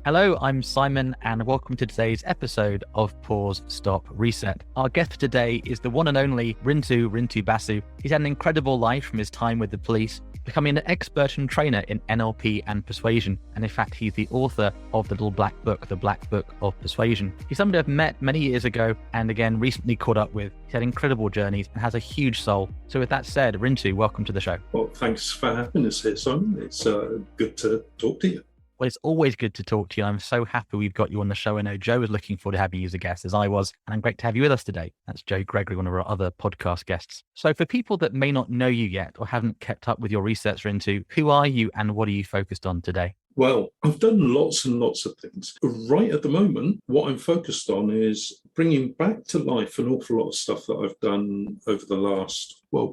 Hello, I'm Simon, and welcome to today's episode of Pause, Stop, Reset. Our guest for today is the one and only Rintu Basu. He's had an incredible life from his time with the police, becoming an expert and trainer in NLP and persuasion. And in fact, he's the author of the little black book, the Black Book of Persuasion. He's somebody I've met many years ago and again recently caught up with. He's had incredible journeys and has a huge soul. So with that said, Rintu, welcome to the show. Well, thanks for having us here, Simon. It's good to talk to you. Well, it's always good to talk to you. I'm so happy we've got you on the show. I know Joe was looking forward to having you as a guest, as I was, and I'm great to have you with us today. That's Joe Gregory, one of our other podcast guests. So for people that may not know you yet or haven't kept up with your research into, who are you and what are you focused on today? Well, I've done lots and lots of things. Right at the moment, what I'm focused on is bringing back to life an awful lot of stuff that I've done over the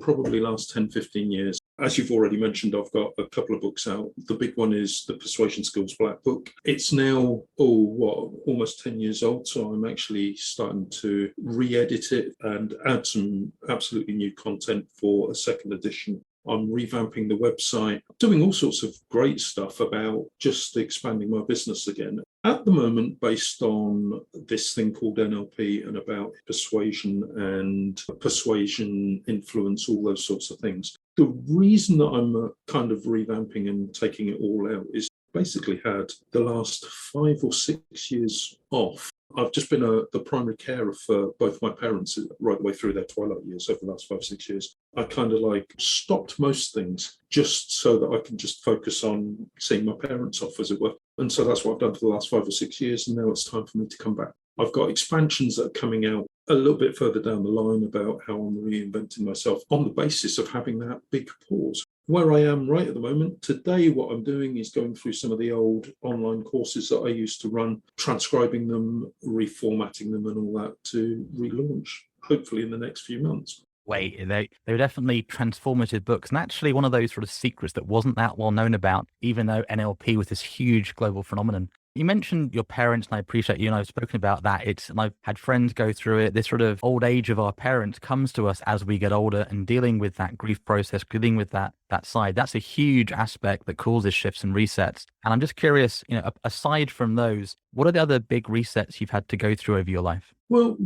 probably last 10, 15 years. As you've already mentioned, I've got a couple of books out. The big one is the Persuasion Skills Black Book. It's now, almost 10 years old, so I'm actually starting to re-edit it and add some absolutely new content for a second edition. I'm revamping the website, doing all sorts of great stuff about just expanding my business again. At the moment, based on this thing called NLP and about persuasion and persuasion influence, all those sorts of things. The reason that I'm kind of revamping and taking it all out is basically had the last 5 or 6 years off. I've just been the primary carer for both my parents right the way through their twilight years over the last 5 or 6 years. I kind of stopped most things just so that I can just focus on seeing my parents off, as it were. And so that's what I've done for the last 5 or 6 years. And now it's time for me to come back. I've got expansions that are coming out a little bit further down the line about how I'm reinventing myself on the basis of having that big pause. Where I am right at the moment, today what I'm doing is going through some of the old online courses that I used to run, transcribing them, reformatting them and all that to relaunch, hopefully in the next few months. They were definitely transformative books, and actually one of those sort of secrets that wasn't that well known about, even though NLP was this huge global phenomenon. You mentioned your parents, and I appreciate you, and I've spoken about that. And I've had friends go through it. This sort of old age of our parents comes to us as we get older, and dealing with that grief process, dealing with that side, that's a huge aspect that causes shifts and resets. And I'm just curious, aside from those, what are the other big resets you've had to go through over your life? Well,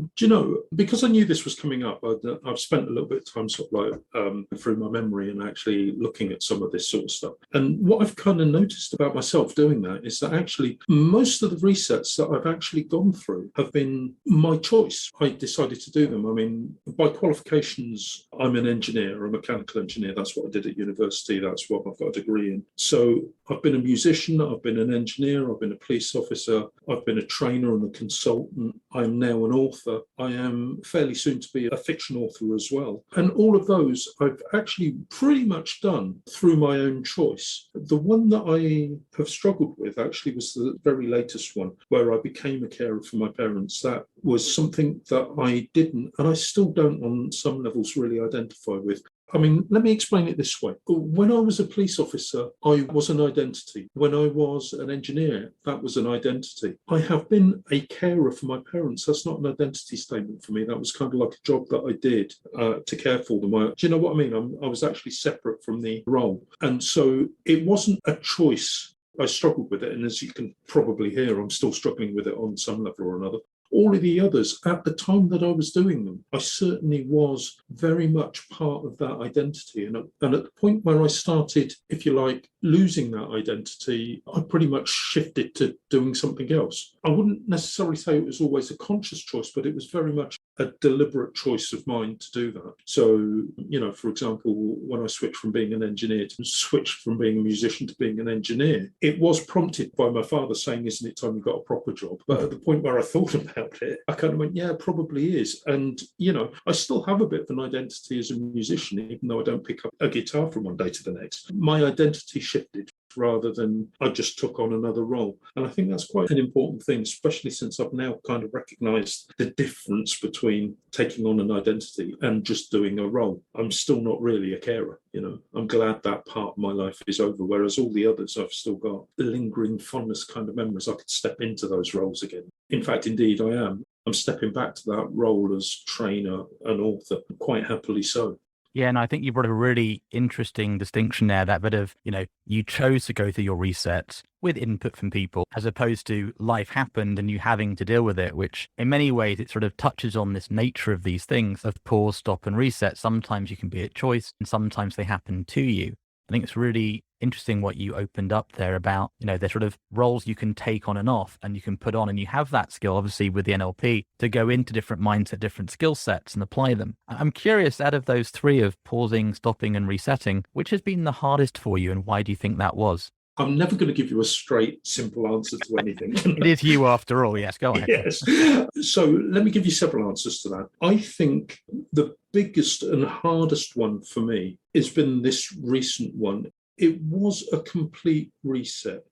because I knew this was coming up, I've spent a little bit of time through my memory and actually looking at some of this sort of stuff. And what I've kind of noticed about myself doing that is that actually most of the resets that I've actually gone through have been my choice. I decided to do them. I mean, by qualifications, I'm an engineer, a mechanical engineer. That's what I did at university. That's what I've got a degree in. So I've been a musician, I've been an engineer, I've been a police officer, I've been a trainer and a consultant. I'm now an author. I am fairly soon to be a fiction author as well. And all of those I've actually pretty much done through my own choice. The one that I have struggled with actually was the very latest one, where I became a carer for my parents. That was something that I didn't, and I still don't on some levels really identify with. I mean, let me explain it this way. When I was a police officer, I was an identity. When I was an engineer, that was an identity. I have been a carer for my parents. That's not an identity statement for me. That was kind of like a job that I did to care for them. Do you know what I mean? I was actually separate from the role. And so it wasn't a choice. I struggled with it. And as you can probably hear, I'm still struggling with it on some level or another. All of the others, at the time that I was doing them, I certainly was very much part of that identity. And at the point where I started, if you like, losing that identity, I pretty much shifted to doing something else. I wouldn't necessarily say it was always a conscious choice, but it was very much a deliberate choice of mine to do that. So, for example, when I switched from being an engineer to switched from being a musician to being an engineer, it was prompted by my father saying, isn't it time you got a proper job? But at the point where I thought about it, I kind of went, yeah, it probably is. And, I still have a bit of an identity as a musician, even though I don't pick up a guitar from one day to the next. My identity shifted rather than I just took on another role. And I think that's quite an important thing, especially since I've now kind of recognised the difference between taking on an identity and just doing a role. I'm still not really a carer, I'm glad that part of my life is over, whereas all the others I've still got lingering fondness kind of memories. I could step into those roles again. In fact, indeed, I am. I'm stepping back to that role as trainer and author, quite happily so. Yeah, and I think you brought a really interesting distinction there, that bit of, you chose to go through your resets, with input from people, as opposed to life happened and you having to deal with it, which in many ways it sort of touches on this nature of these things of pause, stop and reset. Sometimes you can be at choice and sometimes they happen to you. I think it's really interesting what you opened up there about, the sort of roles you can take on and off and you can put on, and you have that skill, obviously, with the NLP to go into different mindset, different skill sets and apply them. I'm curious, out of those three of pausing, stopping and resetting, which has been the hardest for you and why do you think that was? I'm never going to give you a straight, simple answer to anything. It is you after all. Yes, go ahead. Yes. So let me give you several answers to that. I think the biggest and hardest one for me has been this recent one. It was a complete reset.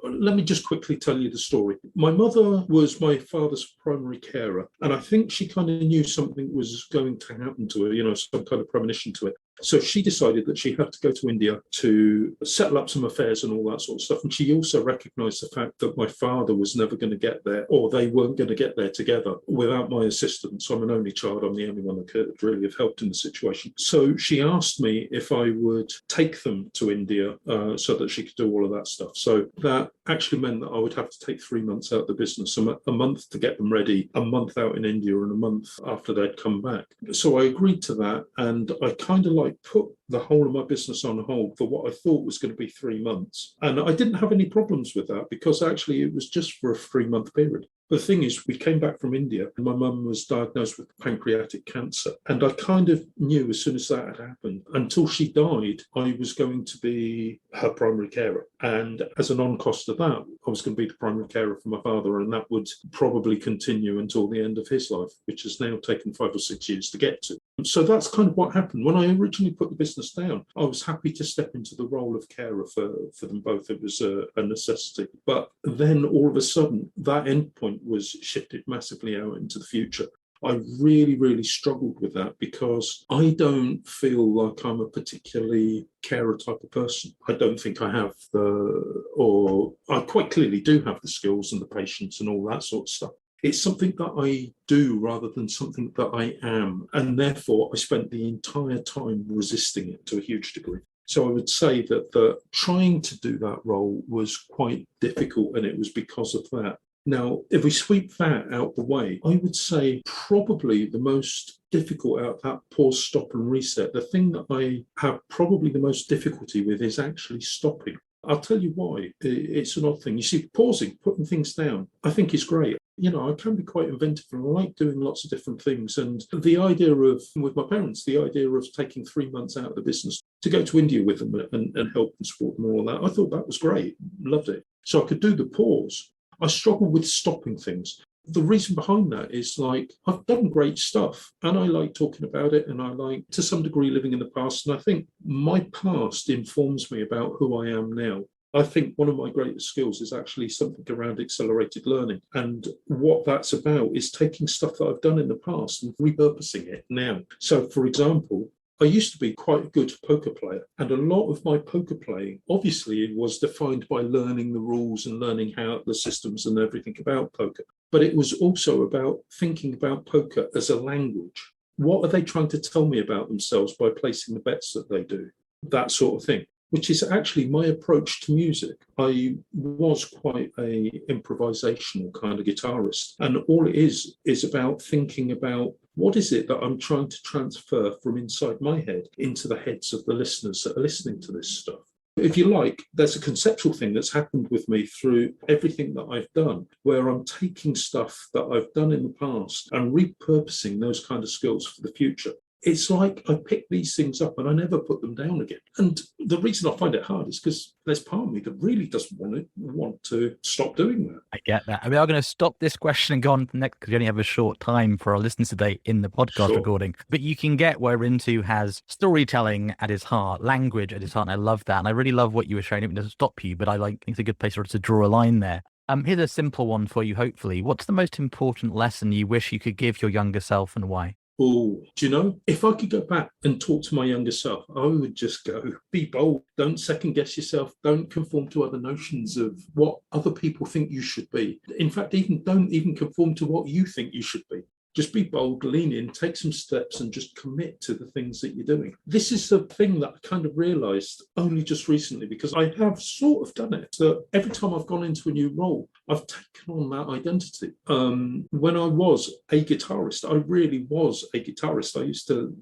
Let me just quickly tell you the story. My mother was my father's primary carer, and I think she kind of knew something was going to happen to her, some kind of premonition to it. So she decided that she had to go to India to settle up some affairs and all that sort of stuff. And she also recognised the fact that my father was never going to get there, or they weren't going to get there together without my assistance. I'm an only child. I'm the only one that could really have helped in the situation. So she asked me if I would take them to India so that she could do all of that stuff. So that actually meant that I would have to take 3 months out of the business, a month to get them ready, a month out in India and a month after they'd come back. So I agreed to that, and I kind of put the whole of my business on hold for what I thought was going to be 3 months. And I didn't have any problems with that because actually it was just for a 3-month period. The thing is, we came back from India and my mum was diagnosed with pancreatic cancer. And I kind of knew as soon as that had happened, until she died, I was going to be her primary carer. And as an on-cost of that, I was going to be the primary carer for my father, and that would probably continue until the end of his life, which has now taken 5 or 6 years to get to. So that's kind of what happened. When I originally put the business down, I was happy to step into the role of carer for them both. It was a necessity. But then all of a sudden, that endpoint was shifted massively out into the future. I really, really struggled with that because I don't feel like I'm a particularly carer type of person. I don't think I have or I quite clearly do have the skills and the patience and all that sort of stuff. It's something that I do rather than something that I am. And therefore, I spent the entire time resisting it to a huge degree. So I would say that trying to do that role was quite difficult, and it was because of that. Now, if we sweep that out the way, I would say probably the most difficult out of that pause, stop and reset, the thing that I have probably the most difficulty with is actually stopping. I'll tell you why. It's an odd thing. You see, pausing, putting things down, I think is great. I can be quite inventive and I like doing lots of different things. And the idea of, with my parents, the idea of taking 3 months out of the business to go to India with them and help and support them and all that, I thought that was great. Loved it. So I could do the pause. I struggle with stopping things. The reason behind that is I've done great stuff and I like talking about it, and I like to some degree living in the past. And I think my past informs me about who I am now. I think one of my greatest skills is actually something around accelerated learning. And what that's about is taking stuff that I've done in the past and repurposing it now. So, for example, I used to be quite a good poker player, and a lot of my poker playing obviously was defined by learning the rules and learning how the systems and everything about poker. But it was also about thinking about poker as a language. What are they trying to tell me about themselves by placing the bets that they do? That sort of thing, which is actually my approach to music. I was quite a improvisational kind of guitarist, and all it is about thinking about what is it that I'm trying to transfer from inside my head into the heads of the listeners that are listening to this stuff. If you like, there's a conceptual thing that's happened with me through everything that I've done, where I'm taking stuff that I've done in the past and repurposing those kind of skills for the future. It's like I pick these things up and I never put them down again. And the reason I find it hard is because there's part of me that really doesn't want to stop doing that. I get that. We are going to stop this question and go on to the next because we only have a short time for our listeners today in the podcast recording. But you can get where Rintu has storytelling at his heart, language at his heart. And I love that. And I really love what you were sharing. It doesn't stop you, but I think it's a good place to draw a line there. Here's a simple one for you, hopefully. What's the most important lesson you wish you could give your younger self and why? Oh, do you know, if I could go back and talk to my younger self, I would just go, be bold. Don't second guess yourself. Don't conform to other notions of what other people think you should be. In fact, don't even conform to what you think you should be. Just be bold, lean in, take some steps, and just commit to the things that you're doing. This is the thing that I kind of realized only just recently, because I have sort of done it. So every time I've gone into a new role, I've taken on that identity. When I was a guitarist, I really was a guitarist. I used to,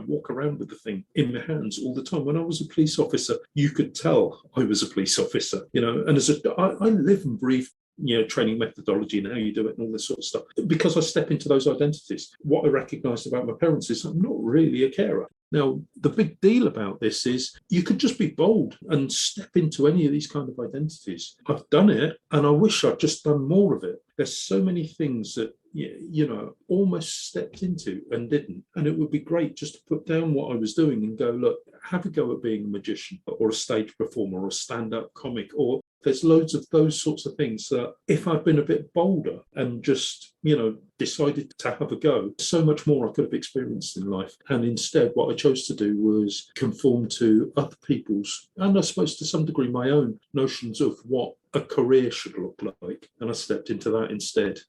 walk around with the thing in my hands all the time. When I was a police officer, you could tell I was a police officer, and I live and breathe training methodology and how you do it and all this sort of stuff. Because I step into those identities, what I recognised about my parents is I'm not really a carer. Now, the big deal about this is you could just be bold and step into any of these kind of identities. I've done it, and I wish I'd just done more of it. There's so many things that, almost stepped into and didn't. And it would be great just to put down what I was doing and go, look, have a go at being a magician or a stage performer or a stand-up comic, or there's loads of those sorts of things that if I'd been a bit bolder and just, decided to have a go, so much more I could have experienced in life. And instead, what I chose to do was conform to other people's, and I suppose to some degree my own notions of what a career should look like. And I stepped into that instead,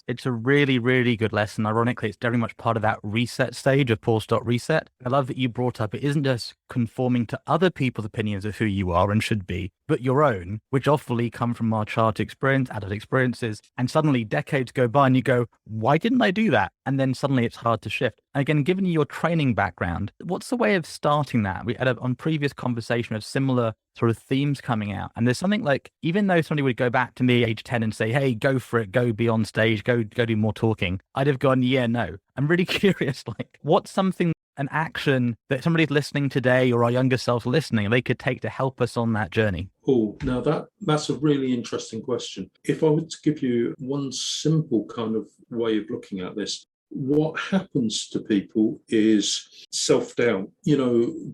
It's a really, really good lesson. Ironically, it's very much part of that reset stage of pause, stop, reset. I love that you brought up, it isn't just conforming to other people's opinions of who you are and should be, but your own, which often come from our childhood experience, adult experiences. And suddenly decades go by and you go, why didn't I do that? And then suddenly it's hard to shift. And again, given your training background, what's the way of starting that? We had on previous conversation of similar sort of themes coming out. And there's something like, even though somebody would go back to me age 10 and say, hey, go for it, go be on stage, go do more talking, I'd have gone, yeah, no. I'm really curious, what's something, an action that somebody's listening today or our younger selves listening, they could take to help us on that journey? Oh, now that's a really interesting question. If I were to give you one simple kind of way of looking at this, what happens to people is self-doubt.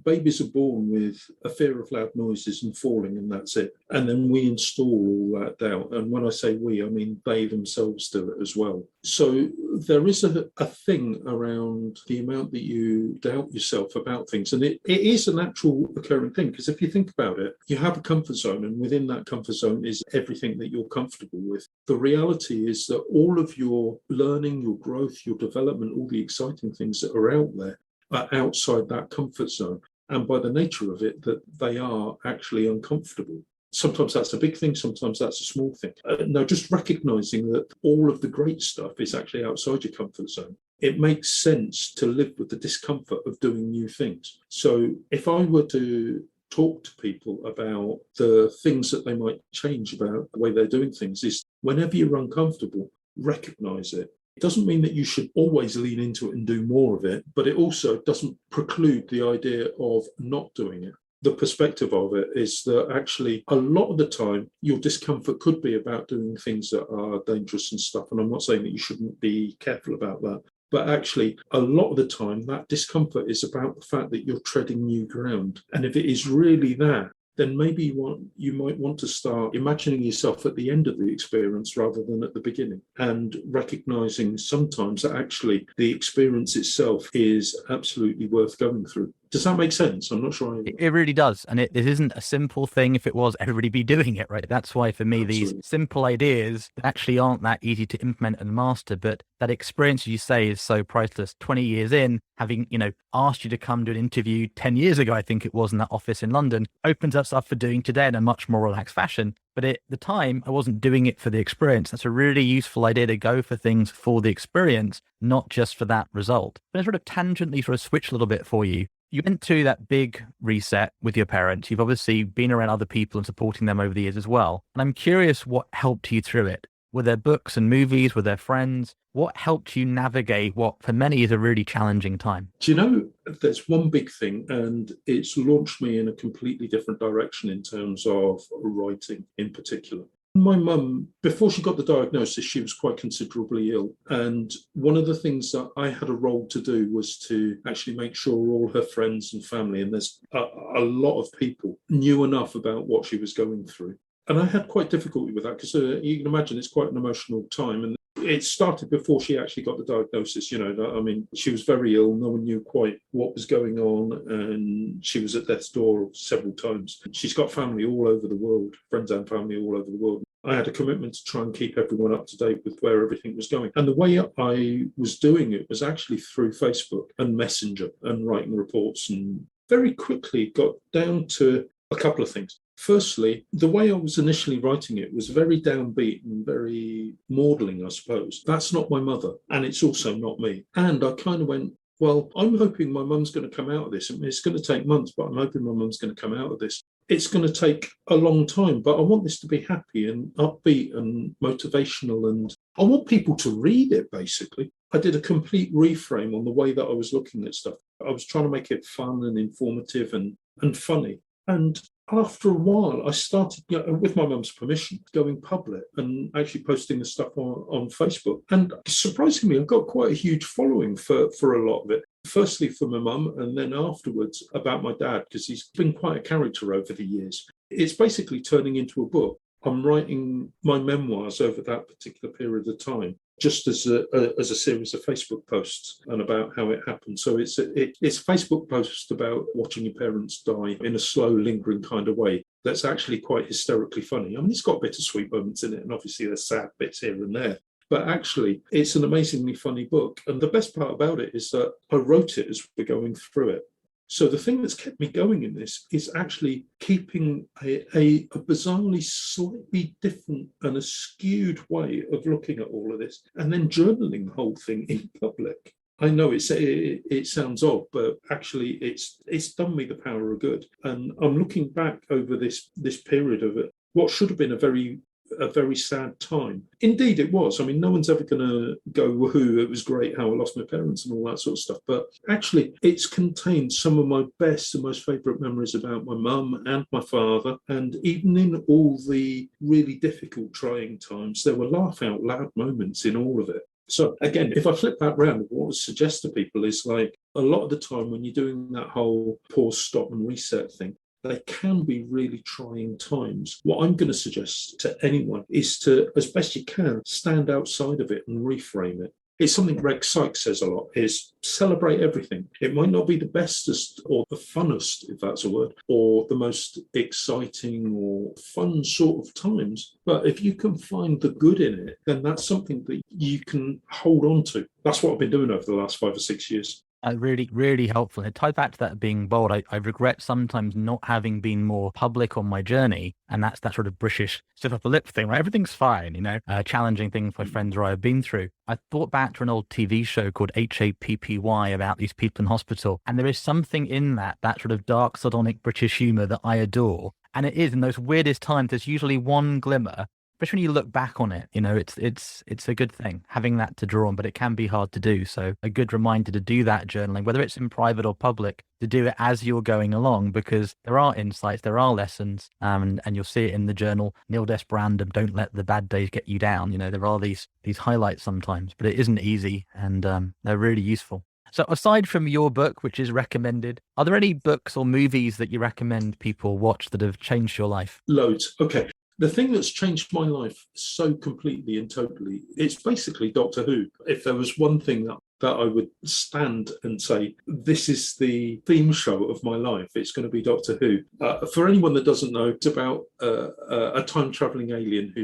Babies are born with a fear of loud noises and falling, and that's it. And then we install all that doubt. And when I say we, I mean they themselves do it as well. So there is a thing around the amount that you doubt yourself about things. And it is a natural occurring thing, because if you think about it, you have a comfort zone, and within that comfort zone is everything that you're comfortable with. The reality is that all of your learning, your growth, your development, all the exciting things that are out there are outside that comfort zone. And by the nature of it, that they are actually uncomfortable. Sometimes that's a big thing, sometimes that's a small thing. Now, just recognizing that all of the great stuff is actually outside your comfort zone, it makes sense to live with the discomfort of doing new things. So if I were to talk to people about the things that they might change about the way they're doing things, is whenever you're uncomfortable, recognize it. It doesn't mean that you should always lean into it and do more of it, but it also doesn't preclude the idea of not doing it. The perspective of it is that actually a lot of the time your discomfort could be about doing things that are dangerous and stuff. And I'm not saying that you shouldn't be careful about that. But actually, a lot of the time, that discomfort is about the fact that you're treading new ground. And if it is really that, then maybe you might want to start imagining yourself at the end of the experience rather than at the beginning, and recognizing sometimes that actually the experience itself is absolutely worth going through. Does that make sense? I'm not sure. It really does. And it isn't a simple thing. If it was, everybody be doing it, right? That's why for me, Absolutely. These simple ideas actually aren't that easy to implement and master. But that experience, you say, is so priceless. 20 years in, having, asked you to come to an interview 10 years ago, I think it was, in that office in London, opens us up for doing today in a much more relaxed fashion. But at the time, I wasn't doing it for the experience. That's a really useful idea, to go for things for the experience, not just for that result. But I sort of tangentially sort of switch a little bit for you. You went through that big reset with your parents. You've obviously been around other people and supporting them over the years as well. And I'm curious what helped you through it. Were there books and movies? Were there friends? What helped you navigate what for many is a really challenging time? Do you know, there's one big thing, and it's launched me in a completely different direction in terms of writing in particular. My mum, before she got the diagnosis, she was quite considerably ill. And one of the things that I had a role to do was to actually make sure all her friends and family, and there's a lot of people, knew enough about what she was going through. And I had quite difficulty with that, because you can imagine it's quite an emotional time. And it started before she actually got the diagnosis. She was very ill. No one knew quite what was going on, and she was at death's door several times. She's got family all over the world, friends and family all over the world. I had a commitment to try and keep everyone up to date with where everything was going. And the way I was doing it was actually through Facebook and Messenger and writing reports, and very quickly got down to a couple of things. Firstly, the way I was initially writing it was very downbeat and very maudling, I suppose. That's not my mother, and it's also not me. And I kind of went, well, I'm hoping my mum's going to come out of this. I mean, it's going to take months, but I'm hoping my mum's going to come out of this. It's going to take a long time, but I want this to be happy and upbeat and motivational, and I want people to read it, basically. I did a complete reframe on the way that I was looking at stuff. I was trying to make it fun and informative and funny. And after a while, I started, with my mum's permission, going public and actually posting the stuff on Facebook. And surprisingly, I've got quite a huge following for a lot of it. Firstly, for my mum, and then afterwards about my dad, because he's been quite a character over the years. It's basically turning into a book. I'm writing my memoirs over that particular period of time, just as a series of Facebook posts and about how it happened. So it's a Facebook post about watching your parents die in a slow, lingering kind of way that's actually quite hysterically funny. I mean, it's got bittersweet moments in it, and obviously there's sad bits here and there. But actually, it's an amazingly funny book. And the best part about it is that I wrote it as we're going through it. So the thing that's kept me going in this is actually keeping a bizarrely slightly different and a skewed way of looking at all of this, and then journaling the whole thing in public. I know it sounds odd, but actually it's done me the power of good. And I'm looking back over this period of it, what should have been a very sad time. Indeed, it was. I mean, no one's ever going to go, woohoo, it was great how I lost my parents and all that sort of stuff. But actually, it's contained some of my best and most favourite memories about my mum and my father. And even in all the really difficult, trying times, there were laugh out loud moments in all of it. So again, if I flip that round, what I would suggest to people is, like, a lot of the time when you're doing that whole pause, stop and reset thing, they can be really trying times. What I'm going to suggest to anyone is to, as best you can, stand outside of it and reframe it. It's something Greg Sykes says a lot, is celebrate everything. It might not be the bestest or the funnest, if that's a word, or the most exciting or fun sort of times. But if you can find the good in it, then that's something that you can hold on to. That's what I've been doing over the last 5 or 6 years. Really, really helpful. And it ties back to that being bold. I regret sometimes not having been more public on my journey. And that's that sort of British stiff upper lip thing, right? Everything's fine, challenging things my friends or I have been through. I thought back to an old TV show called HAPPY about these people in hospital. And there is something in that sort of dark, sardonic British humour that I adore. And it is in those weirdest times, there's usually one glimmer. Especially when you look back on it, it's a good thing having that to draw on, but it can be hard to do. So a good reminder to do that journaling, whether it's in private or public, to do it as you're going along, because there are insights, there are lessons, and you'll see it in the journal. Nil desperandum, don't let the bad days get you down. There are these highlights sometimes, but it isn't easy, and they're really useful. So aside from your book, which is recommended, are there any books or movies that you recommend people watch that have changed your life? Loads. Okay. The thing that's changed my life so completely and totally, it's basically Doctor Who. If there was one thing that I would stand and say, this is the theme show of my life, it's going to be Doctor Who. For anyone that doesn't know, it's about a time-travelling alien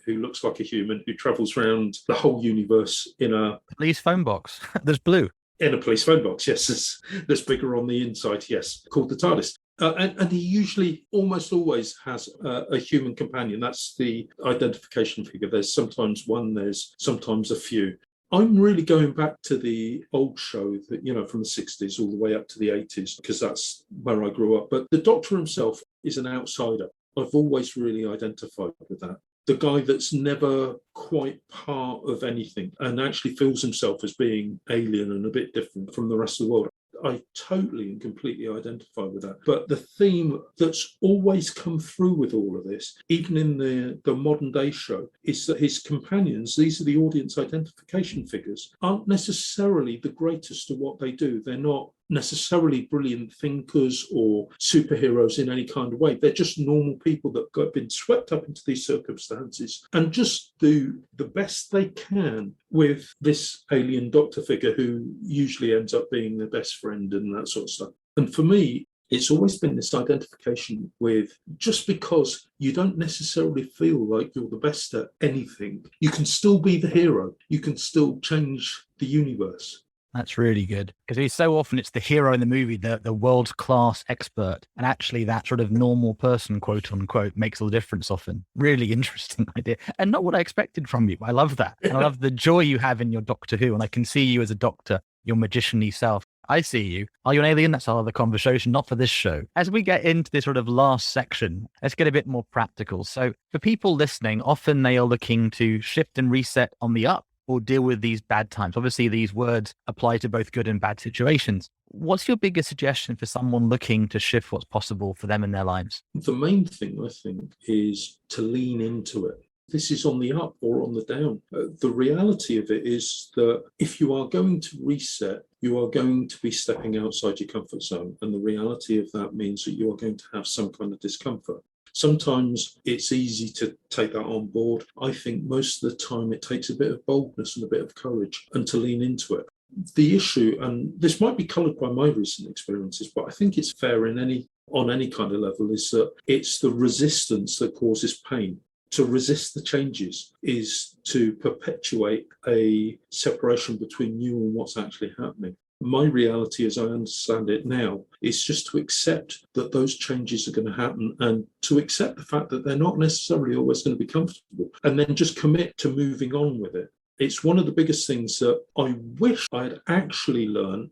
who looks like a human, who travels around the whole universe in a... police phone box. There's blue. In a police phone box, yes. There's bigger on the inside, yes, called the TARDIS. And he usually, almost always, has a human companion. That's the identification figure. There's sometimes one, there's sometimes a few. I'm really going back to the old show that, from the 60s all the way up to the 80s, because that's where I grew up. But the Doctor himself is an outsider. I've always really identified with that. The guy that's never quite part of anything and actually feels himself as being alien and a bit different from the rest of the world. I totally and completely identify with that. But the theme that's always come through with all of this, even in the modern day show, is that his companions, these are the audience identification figures, aren't necessarily the greatest at what they do. They're not necessarily brilliant thinkers or superheroes in any kind of way. They're just normal people that have been swept up into these circumstances and just do the best they can with this alien doctor figure who usually ends up being their best friend and that sort of stuff. And for me, It's always been this identification with, just because you don't necessarily feel like you're the best at anything, you can still be the hero. You can still change the universe. That's really good, because so often it's the hero in the movie, the world-class expert, and actually that sort of normal person, quote unquote, makes all the difference often. Really interesting idea, and not what I expected from you. I love that. And I love the joy you have in your Doctor Who, and I can see you as a doctor, your magician-y self. I see you. Are you an alien? That's our other conversation, not for this show. As we get into this sort of last section, let's get a bit more practical. So for people listening, often they are looking to shift and reset on the up, or deal with these bad times. Obviously, these words apply to both good and bad situations. What's your biggest suggestion for someone looking to shift what's possible for them in their lives? The main thing, I think, is to lean into it. This is on the up or on the down. The reality of it is that if you are going to reset, you are going to be stepping outside your comfort zone. And the reality of that means that you are going to have some kind of discomfort. Sometimes it's easy to take that on board. I think most of the time it takes a bit of boldness and a bit of courage and to lean into it. The issue, and this might be coloured by my recent experiences, but I think it's fair on any kind of level, is that it's the resistance that causes pain. To resist the changes is to perpetuate a separation between you and what's actually happening. My reality, as I understand it now, is just to accept that those changes are going to happen, and to accept the fact that they're not necessarily always going to be comfortable, and then just commit to moving on with it. It's one of the biggest things that I wish I had actually learned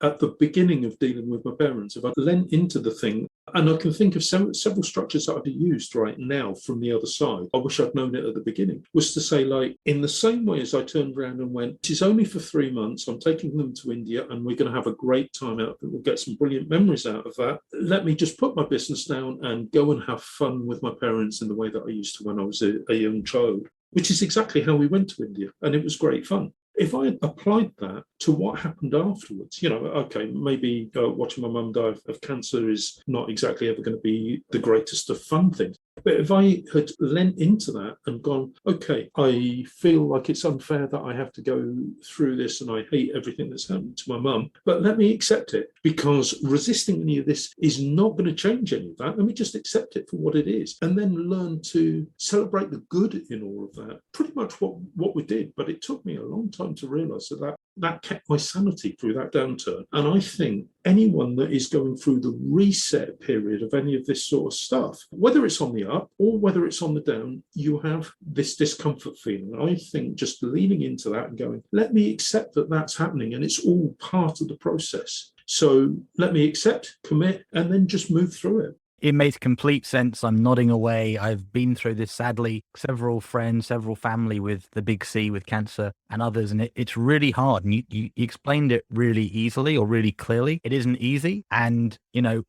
at the beginning of dealing with my parents. If I'd lent into the thing, and I can think of several structures that I've used right now from the other side. I wish I'd known it at the beginning, was to say, like, in the same way as I turned around and went, it is only for 3 months, I'm taking them to India and we're going to have a great time out of it. We'll get some brilliant memories out of that. Let me just put my business down and go and have fun with my parents in the way that I used to when I was a young child, which is exactly how we went to India. And it was great fun. If I had applied that to what happened afterwards, okay, maybe watching my mum die of cancer is not exactly ever going to be the greatest of fun things. But if I had lent into that and gone, okay, I feel like it's unfair that I have to go through this and I hate everything that's happened to my mum, but let me accept it, because resisting any of this is not going to change any of that. Let me just accept it for what it is, and then learn to celebrate the good in all of that. Pretty much what we did, but it took me a long time to realise that kept my sanity through that downturn. And I think anyone that is going through the reset period of any of this sort of stuff, whether it's on the up or whether it's on the down, you have this discomfort feeling. I think just leaning into that and going, let me accept that that's happening and it's all part of the process. So let me accept, commit, and then just move through it. It makes complete sense. I'm nodding away. I've been through this, sadly, several friends, several family with the big C, with cancer and others. And it's really hard. And you explained it really easily or really clearly. It isn't easy. And,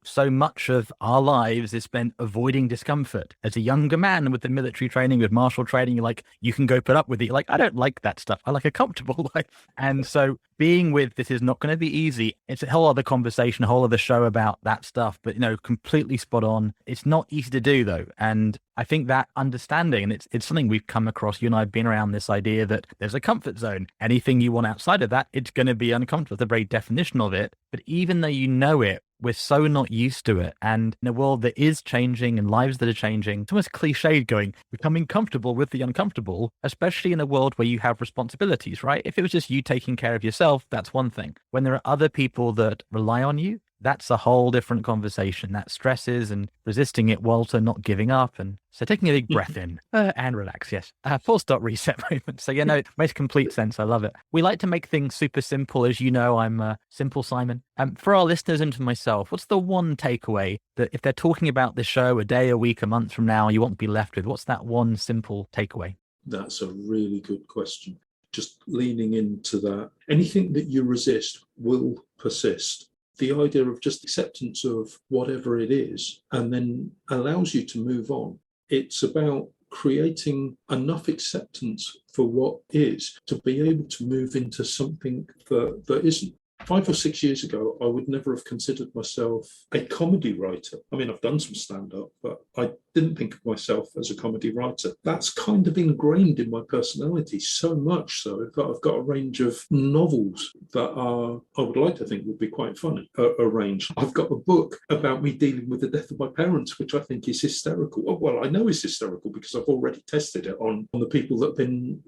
so much of our lives is spent avoiding discomfort. As a younger man with the military training, with martial training, you're like, you can go put up with it. You're like, I don't like that stuff. I like a comfortable life. And so being with this is not going to be easy. It's a whole other conversation, a whole other show about that stuff, but completely spot on. It's not easy to do though. And I think that understanding, and it's something we've come across, you and I have been around this idea that there's a comfort zone. Anything you want outside of that, it's going to be uncomfortable. The very definition of it. But even though you know it, we're so not used to it. And in a world that is changing and lives that are changing, it's almost cliched going, becoming comfortable with the uncomfortable, especially in a world where you have responsibilities, right? If it was just you taking care of yourself, that's one thing. When there are other people that rely on you, that's a whole different conversation. That stresses and resisting it while also not giving up. And so taking a big breath in and relax. Yes. Full stop reset moment. So, it makes complete sense. I love it. We like to make things super simple. As you know, I'm Simple Simon. For our listeners and for myself, what's the one takeaway that if they're talking about this show a day, a week, a month from now, you want to be left with? What's that one simple takeaway? That's a really good question. Just leaning into that. Anything that you resist will persist. The idea of just acceptance of whatever it is and then allows you to move on. It's about creating enough acceptance for what is to be able to move into something that isn't. 5 or 6 years ago, I would never have considered myself a comedy writer. I mean, I've done some stand-up, but I didn't think of myself as a comedy writer. That's kind of ingrained in my personality, so much so that I've got a range of novels that I would like to think would be quite funny, a range. I've got a book about me dealing with the death of my parents, which I think is hysterical. Well, I know it's hysterical because I've already tested it on the people that have been,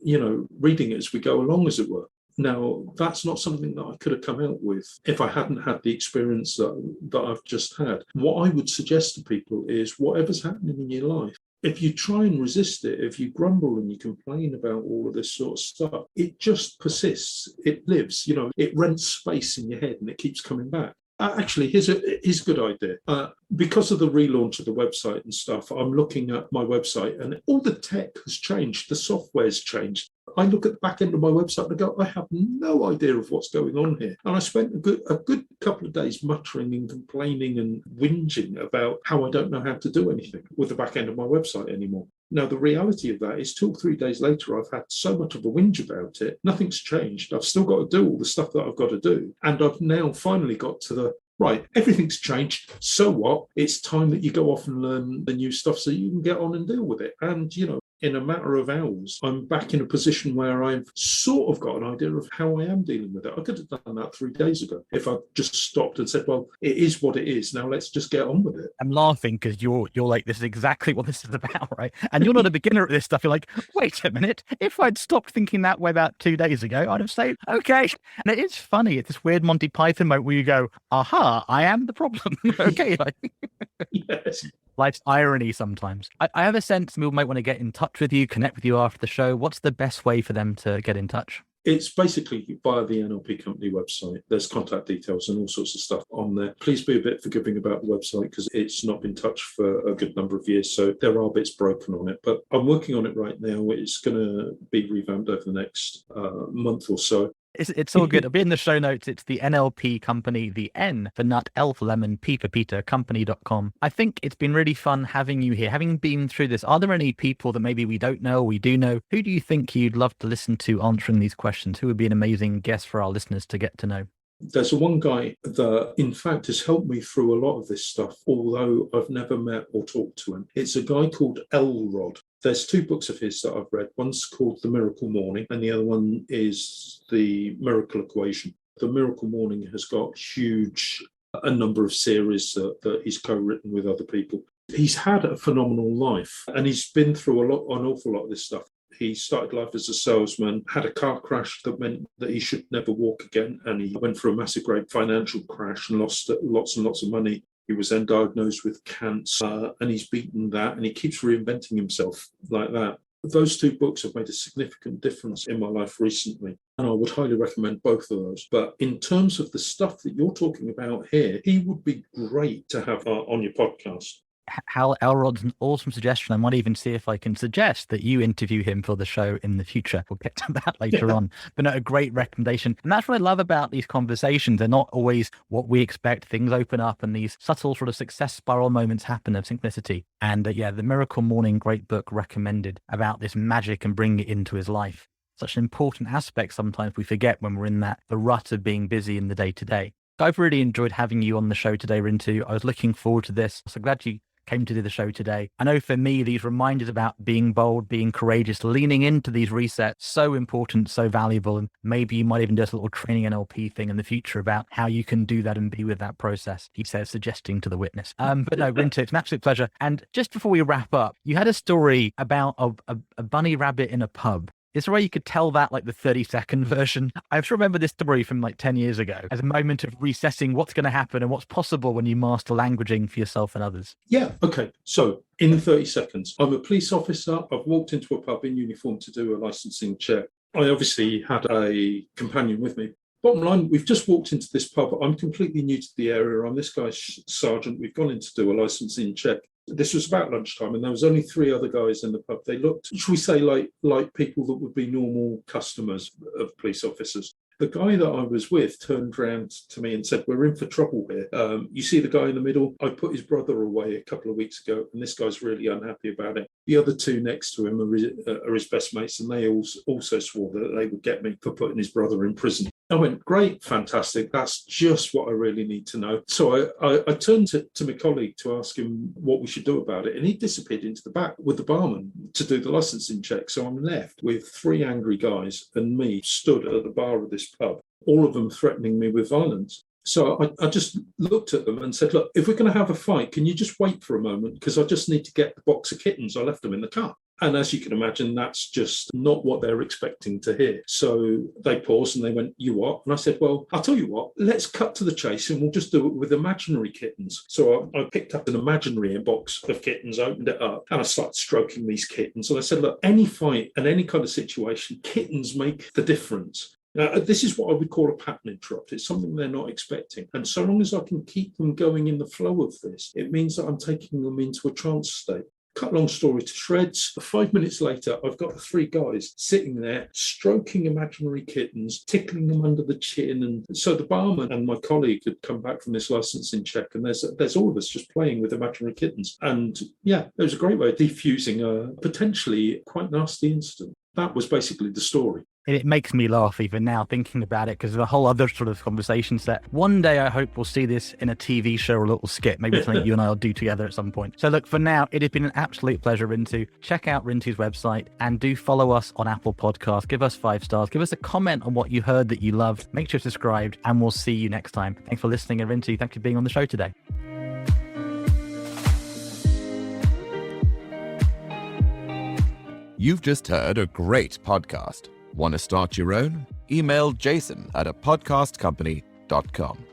reading it as we go along, as it were. Now, that's not something that I could have come out with if I hadn't had the experience that I've just had. What I would suggest to people is whatever's happening in your life, if you try and resist it, if you grumble and you complain about all of this sort of stuff, it just persists. It lives, it rents space in your head and it keeps coming back. Actually, here's a good idea. Because of the relaunch of the website and stuff, I'm looking at my website and all the tech has changed. The software's changed. I look at the back end of my website and I go, I have no idea of what's going on here. And I spent a good couple of days muttering and complaining and whinging about how I don't know how to do anything with the back end of my website anymore. Now, the reality of that is 2 or 3 days later, I've had so much of a whinge about it. Nothing's changed. I've still got to do all the stuff that I've got to do. And I've now finally got to the, right, everything's changed. So what? It's time that you go off and learn the new stuff so you can get on and deal with it. And, in a matter of hours, I'm back in a position where I've sort of got an idea of how I am dealing with it. I could have done that 3 days ago if I just stopped and said, well, it is what it is. Now let's just get on with it. I'm laughing because you're like, this is exactly what this is about, right? And you're not a beginner at this stuff. You're like, wait a minute. If I'd stopped thinking that way about 2 days ago, I'd have said, okay. And it is funny. It's this weird Monty Python moment where you go, aha, I am the problem. Okay. Yes. Life's irony sometimes. I have a sense people might want to get in touch with you, connect with you after the show. What's the best way for them to get in touch? It's basically via the NLP company website. There's contact details and all sorts of stuff on there. Please be a bit forgiving about the website because it's not been touched for a good number of years. So there are bits broken on it, but I'm working on it right now. It's going to be revamped over the next month or so. It's all good. It'll be in the show notes. It's the NLP company, the N for nut, L for lemon, P for Peter, company.com. I think it's been really fun having you here. Having been through this, are there any people that maybe we don't know or we do know? Who do you think you'd love to listen to answering these questions? Who would be an amazing guest for our listeners to get to know? There's one guy that, in fact, has helped me through a lot of this stuff, although I've never met or talked to him. It's a guy called Elrod. There's 2 books of his that I've read. One's called The Miracle Morning, and the other one is The Miracle Equation. The Miracle Morning has got a number of series that he's co-written with other people. He's had a phenomenal life, and he's been through an awful lot of this stuff. He started life as a salesman, had a car crash that meant that he should never walk again, and he went through a massive great financial crash and lost lots and lots of money. He was then diagnosed with cancer, and he's beaten that, and he keeps reinventing himself like that. Those 2 books have made a significant difference in my life recently, and I would highly recommend both of those. But in terms of the stuff that you're talking about here, he would be great to have on your podcast. Hal Elrod's an awesome suggestion. I might even see if I can suggest that you interview him for the show in the future. We'll get to that later on. But no, a great recommendation. And that's what I love about these conversations. They're not always what we expect. Things open up and these subtle sort of success spiral moments happen of synchronicity. And The Miracle Morning, great book recommended about this magic and bringing it into his life. Such an important aspect sometimes we forget when we're in the rut of being busy in the day-to-day. I've really enjoyed having you on the show today, Rintu. I was looking forward to this. So glad you came to do the show today. I know for me, these reminders about being bold, being courageous, leaning into these resets, so important, so valuable. And maybe you might even do a little training NLP thing in the future about how you can do that and be with that process, he says, suggesting to the witness. But no, Rintu, it's an absolute pleasure. And just before we wrap up, you had a story about a bunny rabbit in a pub. Is there a way you could tell that, like the 30-second version? I still remember this story from like 10 years ago as a moment of reassessing what's going to happen and what's possible when you master languaging for yourself and others. Yeah, okay. So in 30 seconds, I'm a police officer. I've walked into a pub in uniform to do a licensing check. I obviously had a companion with me. Bottom line, we've just walked into this pub. I'm completely new to the area. I'm this guy's sergeant. We've gone in to do a licensing check. This was about lunchtime, and there was only 3 other guys in the pub. They looked, should we say, like people that would be normal customers of police officers. The guy that I was with turned around to me and said, "We're in for trouble here. You see the guy in the middle? I put his brother away a couple of weeks ago, and this guy's really unhappy about it. The other 2 next to him are his best mates, and they also swore that they would get me for putting his brother in prison." I went, great, fantastic. That's just what I really need to know. So I turned to my colleague to ask him what we should do about it. And he disappeared into the back with the barman to do the licensing check. So I'm left with 3 angry guys and me stood at the bar of this pub, all of them threatening me with violence. So I just looked at them and said, look, if we're going to have a fight, can you just wait for a moment? Because I just need to get the box of kittens. I left them in the car. And as you can imagine, that's just not what they're expecting to hear. So they paused and they went, you what? And I said, well, I'll tell you what, let's cut to the chase and we'll just do it with imaginary kittens. So I picked up an imaginary box of kittens, opened it up, and I started stroking these kittens. And I said, look, any fight and any kind of situation, kittens make the difference. Now, this is what I would call a pattern interrupt. It's something they're not expecting. And so long as I can keep them going in the flow of this, it means that I'm taking them into a trance state. Cut long story to shreds. 5 minutes later, I've got the 3 guys sitting there, stroking imaginary kittens, tickling them under the chin. And so the barman and my colleague had come back from this licensing check, and there's all of us just playing with imaginary kittens. And yeah, it was a great way of defusing a potentially quite nasty incident. That was basically the story. It makes me laugh even now thinking about it, because of a whole other sort of conversation set. One day I hope we'll see this in a TV show or a little skit, maybe something you and I will do together at some point. So look, for now, it has been an absolute pleasure, Rintu. Check out Rintu's website and do follow us on Apple Podcasts. Give us 5 stars. Give us a comment on what you heard that you loved. Make sure you're subscribed, and we'll see you next time. Thanks for listening, and Rintu, thanks for being on the show today. You've just heard a great podcast. Want to start your own? Email jason@apodcastcompany.com.